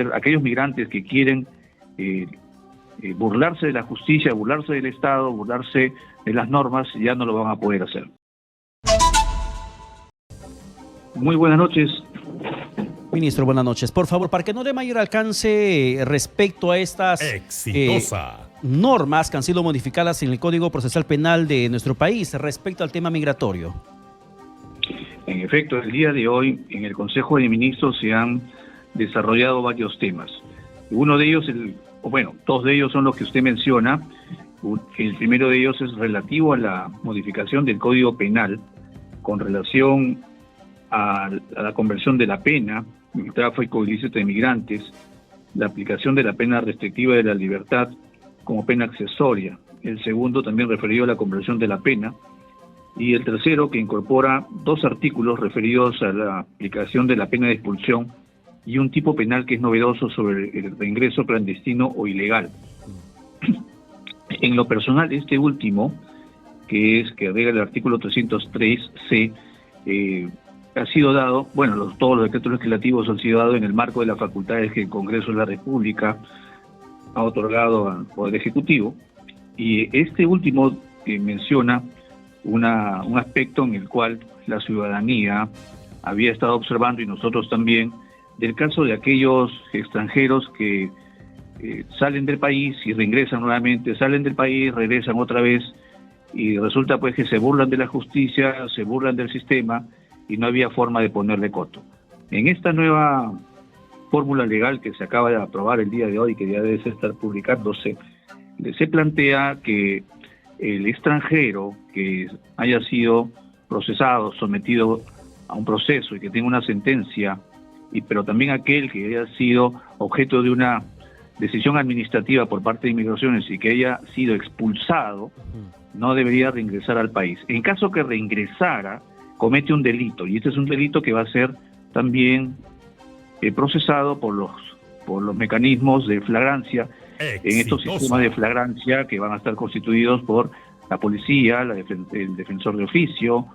poder, aquellos migrantes que quieren burlarse de la justicia, burlarse del Estado, burlarse de las normas, ya no lo van a poder hacer. Muy buenas noches. Ministro, buenas noches. Por favor, para que no dé mayor alcance respecto a estas normas que han sido modificadas en el Código Procesal Penal de nuestro país respecto al tema migratorio. En efecto, el día de hoy en el Consejo de Ministros se han desarrollado varios temas. Uno de ellos, dos de ellos son los que usted menciona. El primero de ellos es relativo a la modificación del Código Penal con relación a la conversión de la pena, el tráfico ilícito de migrantes, la aplicación de la pena restrictiva de la libertad como pena accesoria. El segundo también referido a la conversión de la pena. Y el tercero que incorpora dos artículos referidos a la aplicación de la pena de expulsión y un tipo penal que es novedoso sobre el reingreso clandestino o ilegal. En lo personal, este último, que agrega el artículo 303C, ha sido dado, todos los decretos legislativos han sido dados en el marco de las facultades que el Congreso de la República ha otorgado al Poder Ejecutivo, y este último menciona un aspecto en el cual la ciudadanía había estado observando, y nosotros también, del caso de aquellos extranjeros que salen del país y reingresan nuevamente, salen del país, regresan otra vez, y resulta pues que se burlan de la justicia, se burlan del sistema, y no había forma de ponerle coto. En esta nueva fórmula legal que se acaba de aprobar el día de hoy, que ya debe estar publicándose, se plantea que el extranjero que haya sido procesado, sometido a un proceso y que tenga una sentencia, pero también aquel que haya sido objeto de una decisión administrativa por parte de Inmigraciones y que haya sido expulsado, no debería reingresar al país. En caso que reingresara, comete un delito, y este es un delito que va a ser también procesado por los mecanismos de flagrancia, en estos sistemas de flagrancia que van a estar constituidos por la policía, el defensor de oficio,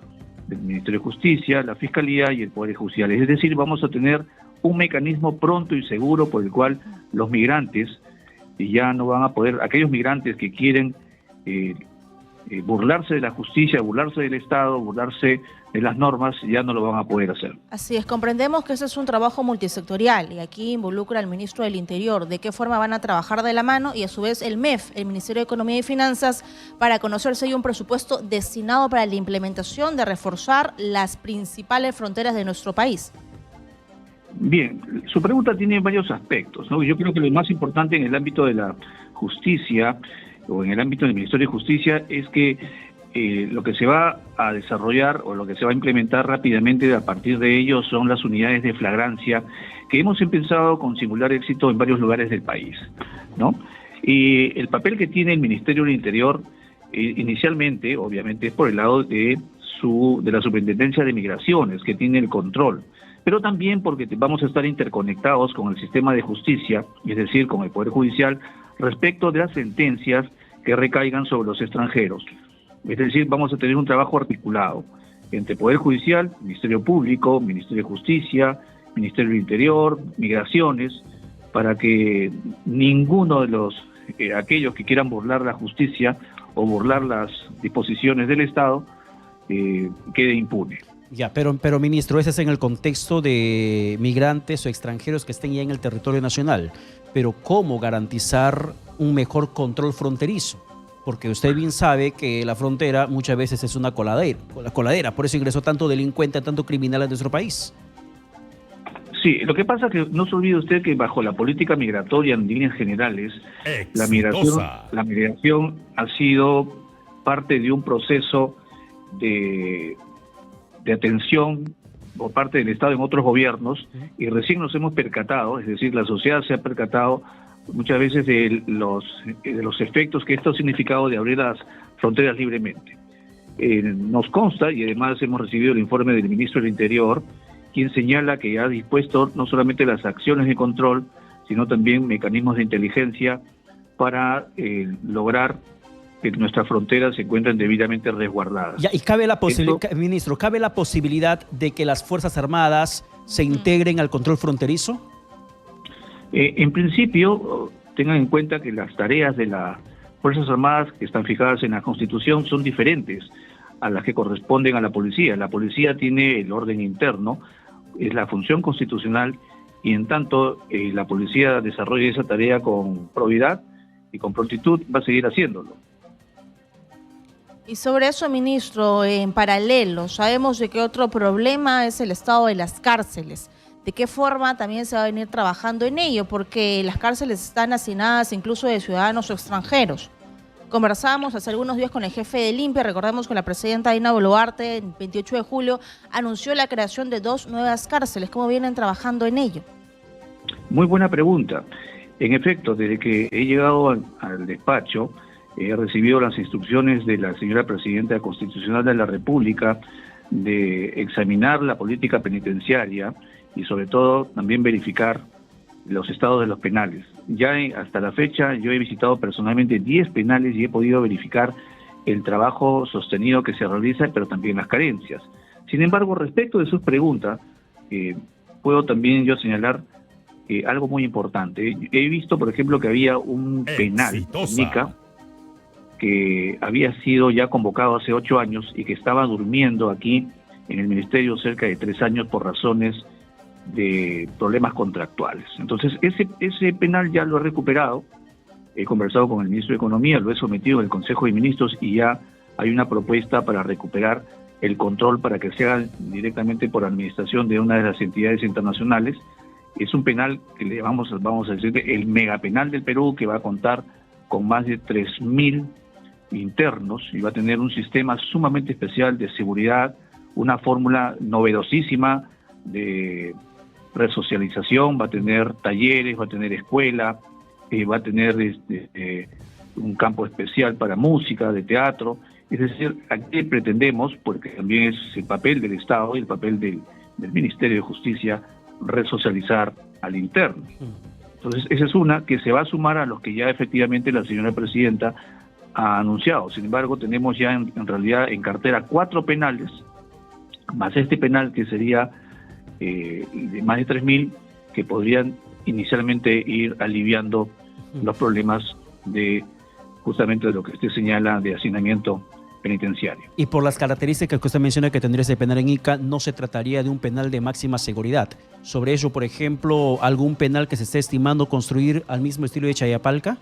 el Ministerio de Justicia, la Fiscalía y el Poder Judicial. Es decir, vamos a tener un mecanismo pronto y seguro por el cual los migrantes ya no van a poder, aquellos migrantes que quieren burlarse de la justicia, burlarse del Estado, burlarse de las normas, ya no lo van a poder hacer. Así es, comprendemos que ese es un trabajo multisectorial y aquí involucra al ministro del Interior, de qué forma van a trabajar de la mano, y a su vez el MEF, el Ministerio de Economía y Finanzas, para conocer si hay un presupuesto destinado para la implementación de reforzar las principales fronteras de nuestro país. Bien, su pregunta tiene varios aspectos, ¿no? Yo creo que lo más importante en el ámbito de la justicia o en el ámbito del Ministerio de Justicia es que lo que se va a desarrollar o lo que se va a implementar rápidamente a partir de ello son las unidades de flagrancia que hemos empezado con singular éxito en varios lugares del país, ¿no? Y el papel que tiene el Ministerio del Interior inicialmente, obviamente, es por el lado de la Superintendencia de Migraciones, que tiene el control, pero también porque vamos a estar interconectados con el sistema de justicia, es decir, con el Poder Judicial, respecto de las sentencias que recaigan sobre los extranjeros. Es decir, vamos a tener un trabajo articulado entre Poder Judicial, Ministerio Público, Ministerio de Justicia, Ministerio del Interior, Migraciones, para que ninguno de aquellos que quieran burlar la justicia o burlar las disposiciones del Estado quede impune. Ya, pero ministro, ese es en el contexto de migrantes o extranjeros que estén ya en el territorio nacional. Pero ¿cómo garantizar un mejor control fronterizo? Porque usted bien sabe que la frontera muchas veces es una coladera, por eso ingresó tanto delincuente, tanto criminal a nuestro país. Sí, lo que pasa es que no se olvide usted que bajo la política migratoria en líneas generales, la migración ha sido parte de un proceso de atención por parte del Estado en otros gobiernos, y recién nos hemos percatado, es decir, la sociedad se ha percatado muchas veces de los efectos que esto ha significado de abrir las fronteras libremente. Nos consta, y además hemos recibido el informe del ministro del Interior, quien señala que ha dispuesto no solamente las acciones de control, sino también mecanismos de inteligencia para lograr que nuestras fronteras se encuentren debidamente resguardadas. Ya, y ministro, ¿cabe la posibilidad de que las Fuerzas Armadas se integren al control fronterizo? En principio, tengan en cuenta que las tareas de las Fuerzas Armadas que están fijadas en la Constitución son diferentes a las que corresponden a la policía. La policía tiene el orden interno, es la función constitucional, y en tanto la policía desarrolla esa tarea con probidad y con prontitud, va a seguir haciéndolo. Y sobre eso, ministro, en paralelo, sabemos de que otro problema es el estado de las cárceles. ¿De qué forma también se va a venir trabajando en ello? Porque las cárceles están hacinadas incluso de ciudadanos o extranjeros. Conversábamos hace algunos días con el jefe de Limpia. Recordemos que la presidenta Dina Boluarte, el 28 de julio, anunció la creación de 2 nuevas cárceles. ¿Cómo vienen trabajando en ello? Muy buena pregunta. En efecto, desde que he llegado al despacho, he recibido las instrucciones de la señora Presidenta Constitucional de la República de examinar la política penitenciaria y sobre todo también verificar los estados de los penales. Ya hasta la fecha yo he visitado personalmente 10 penales y he podido verificar el trabajo sostenido que se realiza, pero también las carencias. Sin embargo, respecto de sus preguntas, puedo también yo señalar algo muy importante. He visto, por ejemplo, que había un penal, Nica, que había sido ya convocado hace 8 años y que estaba durmiendo aquí en el Ministerio cerca de 3 años por razones de problemas contractuales. Entonces, ese penal ya lo he recuperado, he conversado con el ministro de Economía, lo he sometido al Consejo de Ministros y ya hay una propuesta para recuperar el control para que se haga directamente por administración de una de las entidades internacionales. Es un penal que le vamos a decir el megapenal del Perú, que va a contar con más de 3.000 internos y va a tener un sistema sumamente especial de seguridad, una fórmula novedosísima de resocialización, va a tener talleres, va a tener escuela, va a tener un campo especial para música, de teatro. Es decir, aquí pretendemos, porque también es el papel del Estado y el papel del Ministerio de Justicia, resocializar al interno. Entonces, esa es una que se va a sumar a los que ya efectivamente la señora Presidenta ha anunciado. Sin embargo, tenemos ya en realidad en cartera 4 penales, más este penal que sería de más de 3.000, que podrían inicialmente ir aliviando los problemas de justamente de lo que usted señala de hacinamiento penitenciario. Y por las características que usted menciona que tendría ese penal en Ica, no se trataría de un penal de máxima seguridad. Sobre eso, por ejemplo, ¿algún penal que se esté estimando construir al mismo estilo de Chayapalca?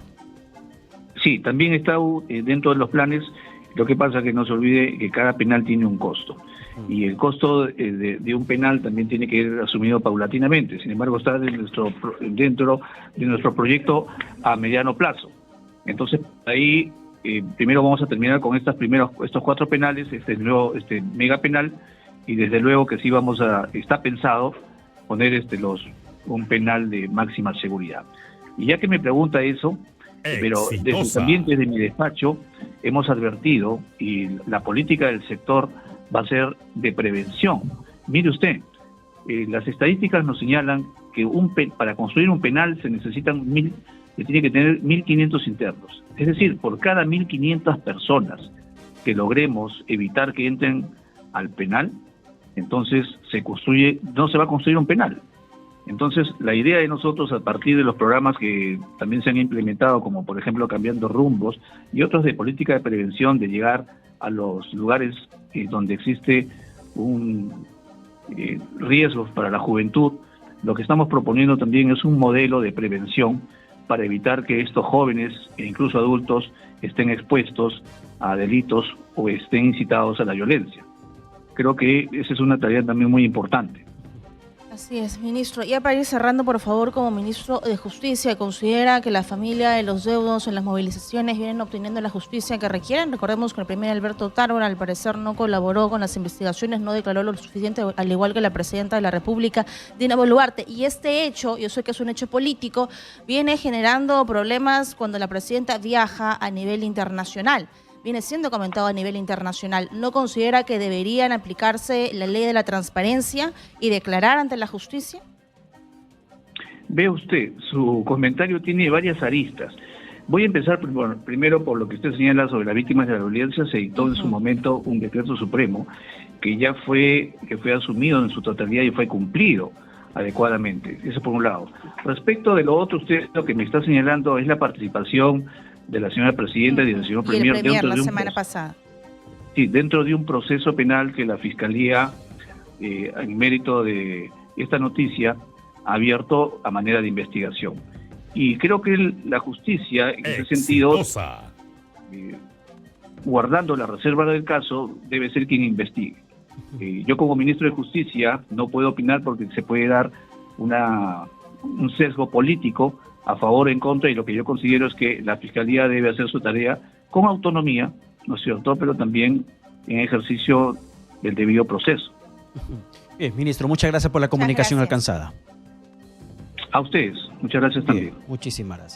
Sí, también está dentro de los planes. Lo que pasa es que no se olvide que cada penal tiene un costo. Y el costo de un penal también tiene que ir asumido paulatinamente. Sin embargo, está dentro de nuestro proyecto a mediano plazo. Entonces, ahí primero vamos a terminar con estos 4 penales, este mega penal, y desde luego que sí está pensado poner un penal de máxima seguridad. Y ya que me pregunta eso, pero también desde mi despacho hemos advertido, y la política del sector va a ser de prevención. Mire usted, las estadísticas nos señalan que para construir un penal se tiene que tener 1.500 internos. Es decir, por cada 1.500 personas que logremos evitar que entren al penal, entonces no se va a construir un penal. Entonces, la idea de nosotros, a partir de los programas que también se han implementado, como por ejemplo Cambiando Rumbos, y otros de política de prevención, de llegar a los lugares donde existe un riesgo para la juventud, lo que estamos proponiendo también es un modelo de prevención para evitar que estos jóvenes e incluso adultos estén expuestos a delitos o estén incitados a la violencia. Creo que esa es una tarea también muy importante. Así es, ministro. Ya para ir cerrando, por favor, como ministro de Justicia, ¿considera que la familia de los deudos en las movilizaciones vienen obteniendo la justicia que requieren? Recordemos que el primer Alberto Tárora, al parecer, no colaboró con las investigaciones, no declaró lo suficiente, al igual que la presidenta de la República, Dina Boluarte. Y este hecho, yo sé que es un hecho político, viene generando problemas cuando la presidenta viaja a nivel internacional. Viene siendo comentado a nivel internacional. ¿No considera que deberían aplicarse la ley de la transparencia y declarar ante la justicia? Ve usted, su comentario tiene varias aristas. Voy a empezar primero por lo que usted señala sobre las víctimas de la violencia. Se dictó en su momento un decreto supremo que fue asumido en su totalidad y fue cumplido. adecuadamente. Eso por un lado. Respecto de lo otro, usted lo que me está señalando es la participación de la señora presidenta y del señor Y el premier premier dentro la de un semana pasada. Sí, dentro de un proceso penal que la Fiscalía, en mérito de esta noticia, ha abierto a manera de investigación. Y creo que la justicia, en ese sentido, guardando la reserva del caso, debe ser quien investigue. Yo como ministro de Justicia no puedo opinar porque se puede dar un sesgo político a favor o en contra, y lo que yo considero es que la Fiscalía debe hacer su tarea con autonomía, ¿no es cierto?, pero también en ejercicio del debido proceso. Bien, ministro, muchas gracias por la comunicación gracias. alcanzada. A ustedes, muchas gracias también. Muchísimas gracias.